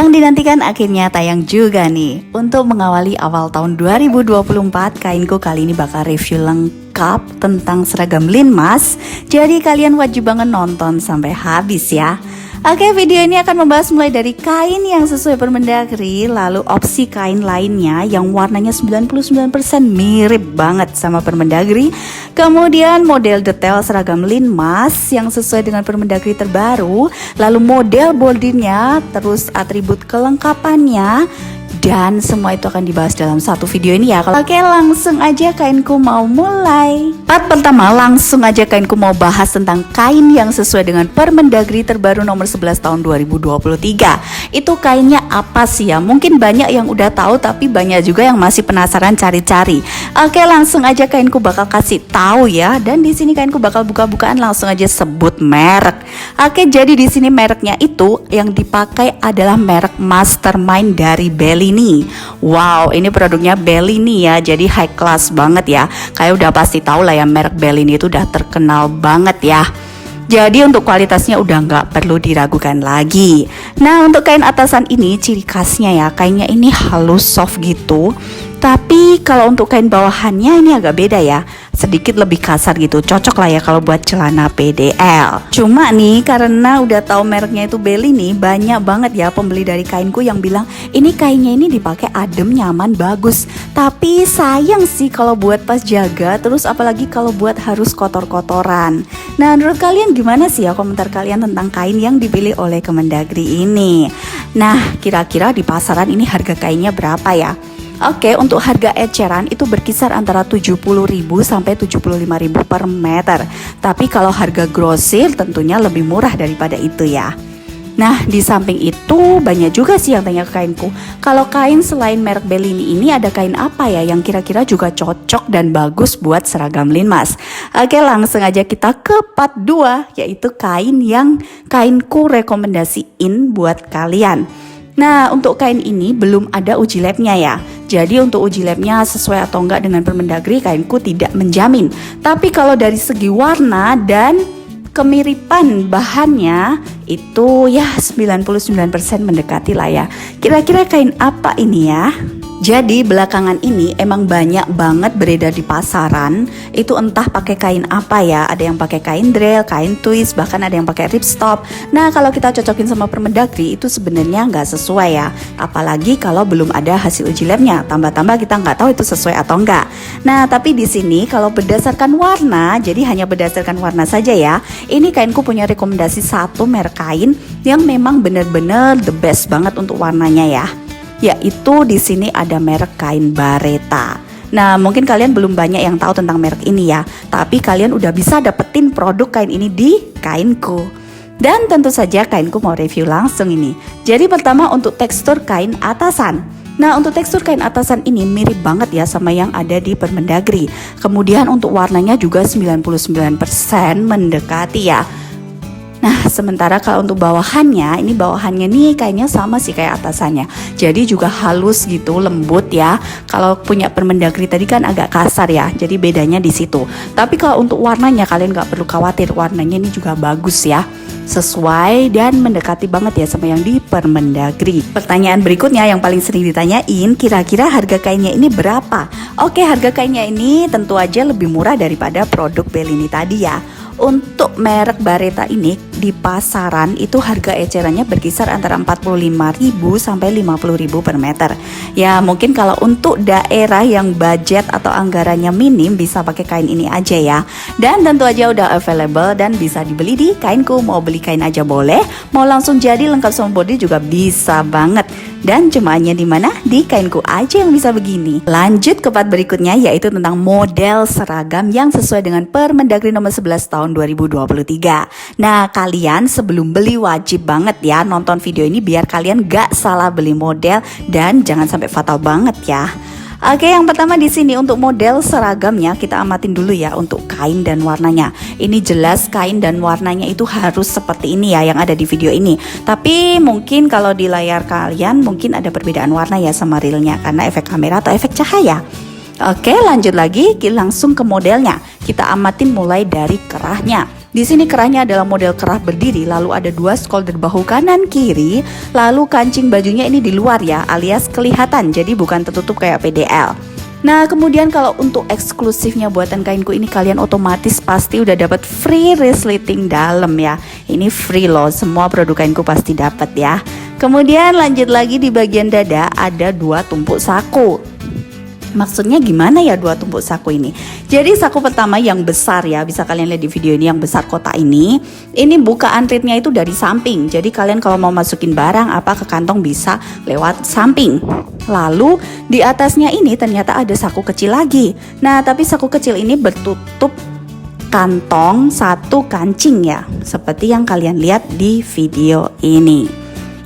Yang dinantikan akhirnya tayang juga nih. Untuk mengawali awal tahun 2024, Kainku kali ini bakal review lengkap tentang seragam Linmas. Jadi kalian wajib banget nonton sampai habis ya. Oke, video ini akan membahas mulai dari kain yang sesuai Permendagri, lalu opsi kain lainnya yang warnanya 99% mirip banget sama Permendagri, kemudian model detail seragam Linmas yang sesuai dengan Permendagri terbaru, lalu model boldingnya, terus atribut kelengkapannya, dan semua itu akan dibahas dalam satu video ini ya. Oke, langsung aja Kainku mau mulai. Part pertama, langsung aja Kainku mau bahas tentang kain yang sesuai dengan Permendagri terbaru nomor 11 tahun 2023. Itu kainnya apa sih ya? Mungkin banyak yang udah tahu, tapi banyak juga yang masih penasaran cari-cari. Oke, langsung aja Kainku bakal kasih tahu ya. Dan di sini Kainku bakal buka-bukaan, langsung aja sebut merek. Oke, jadi di sini mereknya itu yang dipakai adalah merek Mastermind dari Bellini. Wow, ini produknya Bellini ya, jadi high class banget ya. Kayak udah pasti tahu lah ya, merek Bellini itu udah terkenal banget ya. Jadi untuk kualitasnya udah nggak perlu diragukan lagi. Nah, untuk kain atasan ini ciri khasnya ya, kainnya ini halus soft gitu. Tapi kalau untuk kain bawahannya ini agak beda ya, sedikit lebih kasar gitu, cocok lah ya kalau buat celana PDL. Cuma nih karena udah tahu mereknya itu Bellini, banyak banget ya pembeli dari Kainku yang bilang ini kainnya ini dipakai adem, nyaman, bagus. Tapi sayang sih kalau buat pas jaga, terus apalagi kalau buat harus kotor-kotoran. Nah, menurut kalian gimana sih ya komentar kalian tentang kain yang dipilih oleh Kemendagri ini? Nah, kira-kira di pasaran ini harga kainnya berapa ya? Oke, untuk harga eceran itu berkisar antara 70.000 sampai 75.000 per meter. Tapi kalau harga grosir tentunya lebih murah daripada itu ya. Nah, di samping itu banyak juga sih yang tanya ke Kainku, kalau kain selain merek Bellini ini ada kain apa ya yang kira-kira juga cocok dan bagus buat seragam Linmas. Oke, langsung aja kita ke part 2, yaitu kain yang Kainku rekomendasiin buat kalian. Nah, untuk kain ini belum ada uji labnya ya. Jadi untuk uji labnya sesuai atau enggak dengan Permendagri, Kainku tidak menjamin. Tapi kalau dari segi warna dan kemiripan bahannya itu ya 99% mendekati lah ya. Kira-kira kain apa ini ya? Jadi belakangan ini emang banyak banget beredar di pasaran. Itu entah pakai kain apa ya. Ada yang pakai kain drill, kain twist, bahkan ada yang pakai ripstop. Nah, kalau kita cocokin sama Permendagri itu sebenarnya nggak sesuai ya. Apalagi kalau belum ada hasil uji labnya. Tambah-tambah kita nggak tahu itu sesuai atau enggak. Nah, tapi di sini kalau berdasarkan warna, jadi hanya berdasarkan warna saja ya. Ini Kainku punya rekomendasi satu merek kain yang memang bener-bener the best banget untuk warnanya ya. Yaitu di sini ada merek kain Bareta. Nah, mungkin kalian belum banyak yang tahu tentang merek ini ya, tapi kalian udah bisa dapetin produk kain ini di Kainku. Dan tentu saja Kainku mau review langsung ini. Jadi pertama untuk tekstur kain atasan. Nah, untuk tekstur kain atasan ini mirip banget ya sama yang ada di Permendagri. Kemudian untuk warnanya juga 99% mendekati ya. Nah, sementara kalau untuk bawahannya, ini bawahannya nih kayaknya sama sih kayak atasannya. Jadi juga halus gitu, lembut ya. Kalau punya Permendagri tadi kan agak kasar ya. Jadi bedanya di situ. Tapi kalau untuk warnanya kalian nggak perlu khawatir, warnanya ini juga bagus ya. Sesuai dan mendekati banget ya sama yang di Permendagri. Pertanyaan berikutnya yang paling sering ditanyain, kira-kira harga kainnya ini berapa? Oke, harga kainnya ini tentu aja lebih murah daripada produk Bellini tadi ya. Untuk merek Bareta ini di pasaran itu harga ecerannya berkisar antara 45.000 sampai 50.000 per meter. Ya mungkin kalau untuk daerah yang budget atau anggarannya minim bisa pakai kain ini aja ya. Dan tentu aja udah available dan bisa dibeli di Kainku. Mau beli kain aja boleh, mau langsung jadi lengkap sama body juga bisa banget. Dan cumanya di mana? Di Kainku aja yang bisa begini. Lanjut ke part berikutnya yaitu tentang model seragam yang sesuai dengan Permendagri nomor 11 tahun 2023. Nah, kalian sebelum beli wajib banget ya nonton video ini biar kalian gak salah beli model dan jangan sampai fatal banget ya. Oke, yang pertama di sini untuk model seragamnya kita amatin dulu ya untuk kain dan warnanya. Ini jelas kain dan warnanya itu harus seperti ini ya yang ada di video ini. Tapi mungkin kalau di layar kalian mungkin ada perbedaan warna ya sama realnya karena efek kamera atau efek cahaya. Oke, lanjut lagi langsung ke modelnya. Kita amatin mulai dari kerahnya. Di sini kerahnya adalah model kerah berdiri, lalu ada 2 shoulder bahu kanan kiri, lalu kancing bajunya ini di luar ya, alias kelihatan, jadi bukan tertutup kayak PDL. Nah, kemudian kalau untuk eksklusifnya buatan kainku ini, kalian otomatis pasti udah dapat free resleting dalam ya. Ini free loh, semua produk kainku pasti dapat ya. Kemudian lanjut lagi di bagian dada ada 2 tumpuk saku. Maksudnya gimana ya 2 tumpuk saku ini? Jadi saku pertama yang besar ya, bisa kalian lihat di video ini yang besar kotak ini bukaan ritnya itu dari samping. Jadi kalian kalau mau masukin barang apa ke kantong bisa lewat samping. Lalu di atasnya ini ternyata ada saku kecil lagi. Nah, tapi saku kecil ini bertutup kantong 1 kancing ya, seperti yang kalian lihat di video ini.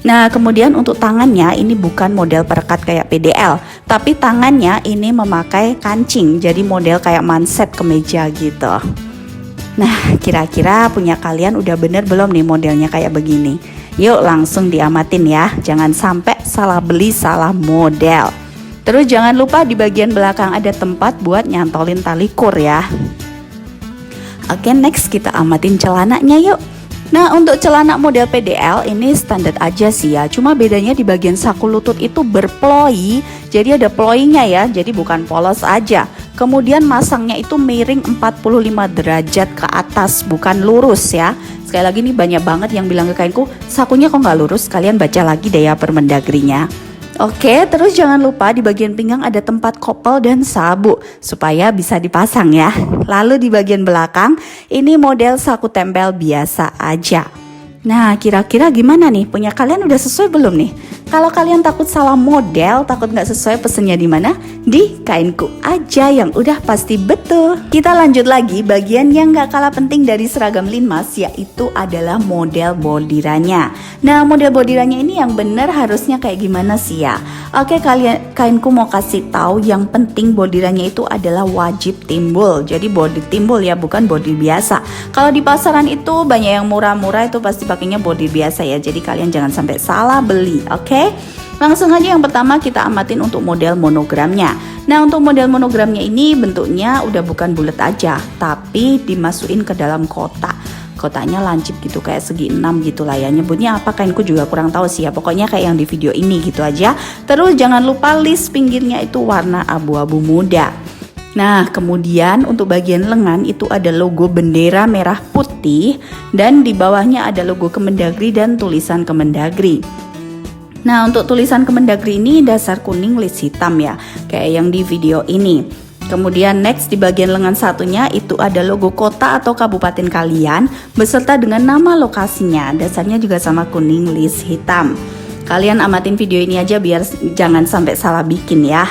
Nah, kemudian untuk tangannya ini bukan model perekat kayak PDL, tapi tangannya ini memakai kancing, jadi model kayak manset kemeja gitu. Nah, kira-kira punya kalian udah bener belum nih modelnya kayak begini? Yuk langsung diamatin ya, jangan sampai salah beli, salah model. Terus jangan lupa di bagian belakang ada tempat buat nyantolin tali kur ya. Oke, next kita amatin celananya yuk. Nah, untuk celana model PDL ini standar aja sih ya, cuma bedanya di bagian saku lutut itu berploi, jadi ada ploinya ya, jadi bukan polos aja. Kemudian masangnya itu miring 45 derajat ke atas, bukan lurus ya. Sekali lagi nih banyak banget yang bilang ke kainku, sakunya kok nggak lurus, kalian baca lagi deh ya Permendagrinya. Oke, terus jangan lupa di bagian pinggang ada tempat kopel dan sabuk supaya bisa dipasang ya. Lalu di bagian belakang ini model saku tempel biasa aja. Nah, kira-kira gimana nih? Punya kalian udah sesuai belum nih? Kalau kalian takut salah model, takut nggak sesuai pesennya di mana? Di kainku aja yang udah pasti betul. Kita lanjut lagi bagian yang nggak kalah penting dari seragam linmas, yaitu adalah model bordirannya. Nah, model bordirannya ini yang bener harusnya kayak gimana sih ya? Oke, kainku mau kasih tahu yang penting bordirannya itu adalah wajib timbul. Jadi bordir timbul ya, bukan bordir biasa. Kalau di pasaran itu banyak yang murah-murah itu pasti pakainya bordir biasa ya. Jadi kalian jangan sampai salah beli, oke? Langsung aja yang pertama kita amatin untuk model monogramnya. Nah, untuk model monogramnya ini bentuknya udah bukan bulat aja, tapi dimasukin ke dalam kotak. Kotaknya lancip gitu kayak segi 6 gitu lah ya. Nyebutnya apa kainku juga kurang tahu sih ya. Pokoknya kayak yang di video ini gitu aja. Terus jangan lupa list pinggirnya itu warna abu-abu muda. Nah, kemudian untuk bagian lengan itu ada logo bendera merah putih dan di bawahnya ada logo Kemendagri dan tulisan Kemendagri. Nah, untuk tulisan Kemendagri ini dasar kuning list hitam ya, kayak yang di video ini. Kemudian next di bagian lengan satunya itu ada logo kota atau kabupaten kalian beserta dengan nama lokasinya. Dasarnya juga sama kuning list hitam. Kalian amatin video ini aja biar jangan sampai salah bikin ya.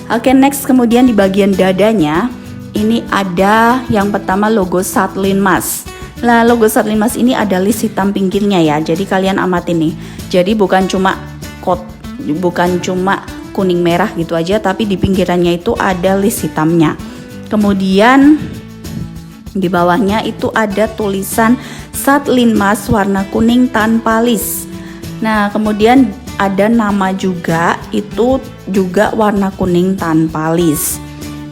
Oke, next kemudian di bagian dadanya ini ada yang pertama logo Satlinmas. Nah, logo Satlinmas ini ada list hitam pinggirnya ya. Jadi kalian amatin nih. Jadi bukan cuma kuning merah gitu aja, tapi di pinggirannya itu ada list hitamnya. Kemudian di bawahnya itu ada tulisan Satlinmas warna kuning tanpa list. Nah, kemudian ada nama juga, itu juga warna kuning tanpa list.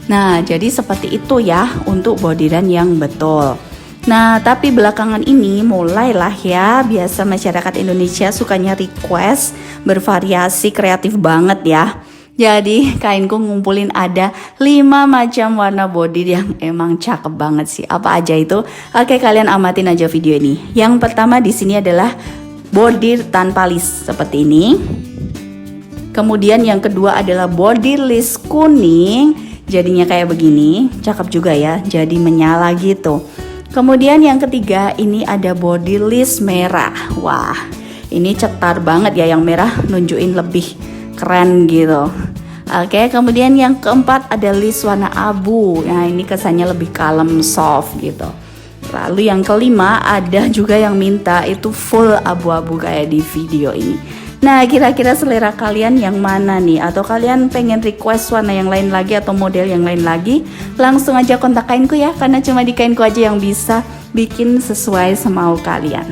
Nah, jadi seperti itu ya untuk bordiran yang betul. Nah, tapi belakangan ini mulailah ya, biasa masyarakat Indonesia sukanya request bervariasi kreatif banget ya. Jadi kainku ngumpulin ada 5 macam warna bordir yang emang cakep banget sih. Apa aja itu? Oke, kalian amatin aja video ini. Yang pertama di sini adalah bordir tanpa list seperti ini. Kemudian yang kedua adalah bordir list kuning, jadinya kayak begini, cakep juga ya, jadi menyala gitu. Kemudian yang ketiga ini ada bordir list merah. Wah, ini cetar banget ya, yang merah nunjukin lebih keren gitu. Oke, kemudian yang keempat ada list warna abu. Nah, ini kesannya lebih kalem, soft gitu. Lalu yang kelima ada juga yang minta itu full abu-abu kayak di video ini. Nah, kira-kira selera kalian yang mana nih? Atau kalian pengen request warna yang lain lagi atau model yang lain lagi? Langsung aja kontak kainku ya, karena cuma di kainku aja yang bisa bikin sesuai semau kalian.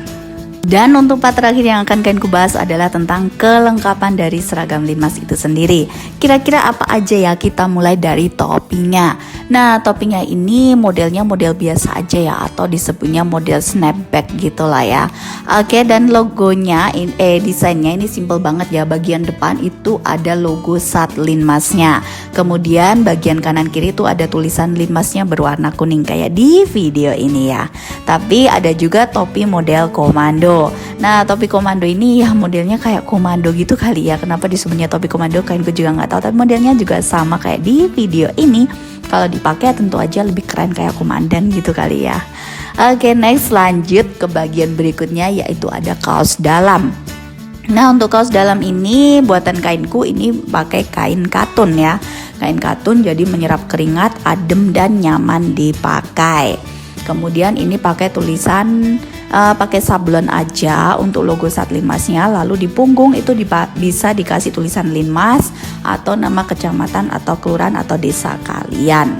Dan untuk part terakhir yang akan kainku bahas adalah tentang kelengkapan dari seragam linmas itu sendiri. Kira-kira apa aja ya, kita mulai dari topinya. Nah, topinya ini modelnya model biasa aja ya, atau disebutnya model snapback gitulah ya. Oke, dan logonya, desainnya ini simple banget ya. Bagian depan itu ada logo SAT linmasnya. Kemudian bagian kanan kiri itu ada tulisan linmasnya berwarna kuning kayak di video ini ya. Tapi ada juga topi model komando. Nah, topi komando ini ya modelnya kayak komando gitu kali ya. Kenapa disebutnya topi komando? Kainku juga nggak tahu. Tapi modelnya juga sama kayak di video ini. Kalau dipakai tentu aja lebih keren kayak komandan gitu kali ya. Oke, next lanjut ke bagian berikutnya yaitu ada kaos dalam. Nah, untuk kaos dalam ini buatan kainku ini pakai kain katun ya. Kain katun jadi menyerap keringat, adem dan nyaman dipakai. Kemudian ini pakai tulisan pakai sablon aja untuk logo SAT linmasnya. Lalu di punggung itu bisa dikasih tulisan linmas atau nama kecamatan atau kelurahan atau desa kalian.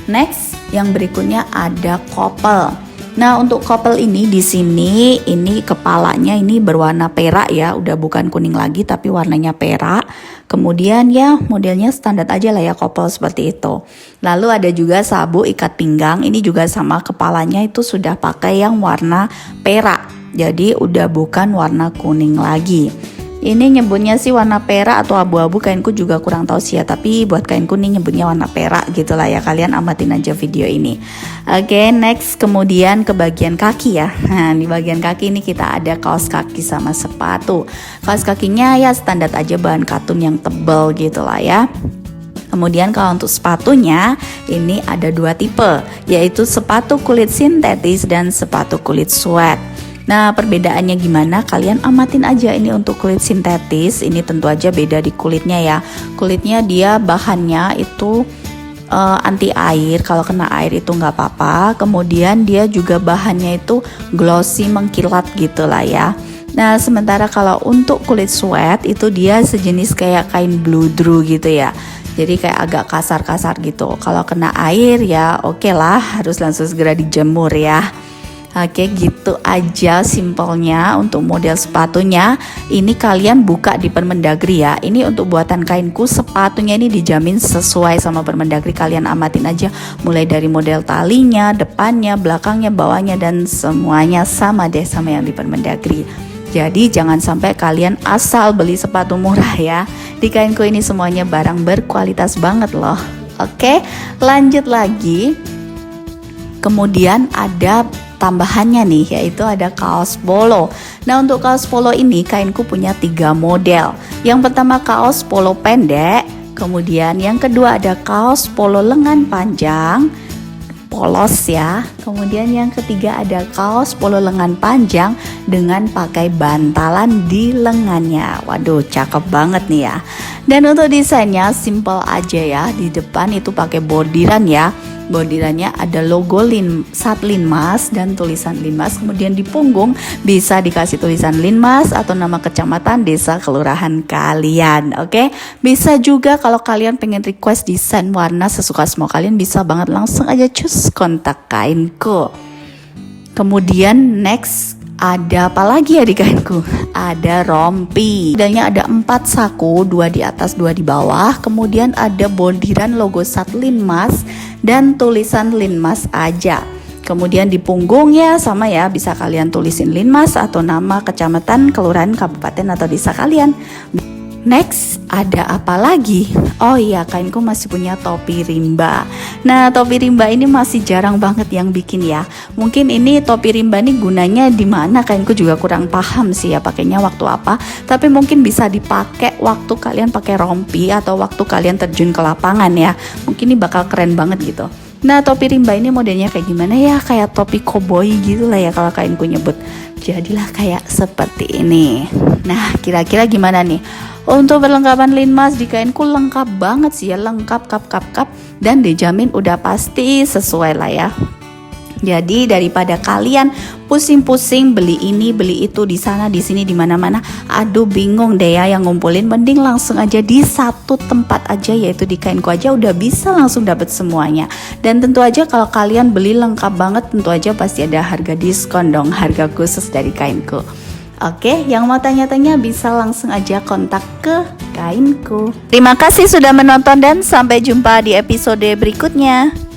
Next, yang berikutnya ada kopel. Nah, untuk kopel ini di sini ini kepalanya ini berwarna perak ya, udah bukan kuning lagi tapi warnanya perak. Kemudian ya modelnya standar aja lah ya kopel seperti itu. Lalu ada juga sabuk ikat pinggang, ini juga sama, kepalanya itu sudah pakai yang warna perak. Jadi udah bukan warna kuning lagi. Ini nyebutnya sih warna perak atau abu-abu, kainku juga kurang tahu sih ya, tapi buat kainku nih nyebutnya warna perak gitu lah ya, kalian amatin aja video ini. Oke, next kemudian ke bagian kaki ya. Nah, di bagian kaki ini kita ada kaos kaki sama sepatu. Kaos kakinya ya standar aja, bahan katun yang tebal gitu lah ya. Kemudian kalau untuk sepatunya ini ada dua tipe, yaitu sepatu kulit sintetis dan sepatu kulit sweat. Nah, perbedaannya gimana? Kalian amatin aja. Ini untuk kulit sintetis, ini tentu aja beda di kulitnya ya. Kulitnya dia bahannya itu anti air, kalau kena air itu nggak apa-apa. Kemudian dia juga bahannya itu glossy, mengkilat gitu lah ya. Nah, sementara kalau untuk kulit sweat itu dia sejenis kayak kain bludru gitu ya. Jadi kayak agak kasar-kasar gitu. Kalau kena air ya oke lah, harus langsung segera dijemur ya. Oke, gitu aja simpelnya untuk model sepatunya. Ini kalian buka di Permendagri ya. Ini untuk buatan kainku, sepatunya ini dijamin sesuai sama Permendagri. Kalian amatin aja mulai dari model talinya, depannya, belakangnya, bawahnya dan semuanya sama deh sama yang di Permendagri. Jadi jangan sampai kalian asal beli sepatu murah ya. Di kainku ini semuanya barang berkualitas banget loh. Oke, lanjut lagi. Kemudian ada tambahannya nih, yaitu ada kaos polo. Nah, untuk kaos polo ini kainku punya 3 model. Yang pertama kaos polo pendek, kemudian yang kedua ada kaos polo lengan panjang, polos ya. Kemudian yang ketiga ada kaos polo lengan panjang dengan pakai bantalan di lengannya. Waduh, cakep banget nih ya. Dan untuk desainnya simple aja ya. Di depan itu pakai bordiran ya. Bordirannya ada logo SAT linmas dan tulisan linmas. Kemudian di punggung bisa dikasih tulisan linmas atau nama kecamatan, desa, kelurahan kalian. Oke, bisa juga kalau kalian pengen request desain warna sesuka semua kalian, bisa banget langsung aja cus kontak kainku. Kemudian next ada apa lagi ya di kainku? Ada rompi. Modelnya ada 4 saku, 2 di atas, 2 di bawah. Kemudian ada bordiran logo SAT linmas dan tulisan linmas aja. Kemudian di punggungnya sama ya, bisa kalian tulisin linmas atau nama kecamatan, kelurahan, kabupaten atau desa kalian. Next, ada apa lagi? Oh iya, kainku masih punya topi rimba. Nah, topi rimba ini masih jarang banget yang bikin ya. Mungkin ini topi rimba ini gunanya di mana? Kainku juga kurang paham sih ya pakainya waktu apa. Tapi mungkin bisa dipakai waktu kalian pakai rompi atau waktu kalian terjun ke lapangan ya. Mungkin ini bakal keren banget gitu. Nah, topi rimba ini modelnya kayak gimana ya? Kayak topi koboi gitu lah ya kalau kainku nyebut. Jadilah kayak seperti ini. Nah, kira-kira gimana nih? Untuk perlengkapan linmas di kainku lengkap banget sih ya, lengkap kap dan dijamin udah pasti sesuai lah ya. Jadi daripada kalian pusing-pusing beli ini, beli itu di sana, di sini, di mana-mana, aduh bingung deh ya yang ngumpulin, mending langsung aja di satu tempat aja, yaitu di Kainku aja udah bisa langsung dapat semuanya. Dan tentu aja kalau kalian beli lengkap banget, tentu aja pasti ada harga diskon dong, harga khusus dari Kainku. Oke, yang mau tanya-tanya bisa langsung aja kontak ke Kainku. Terima kasih sudah menonton dan sampai jumpa di episode berikutnya.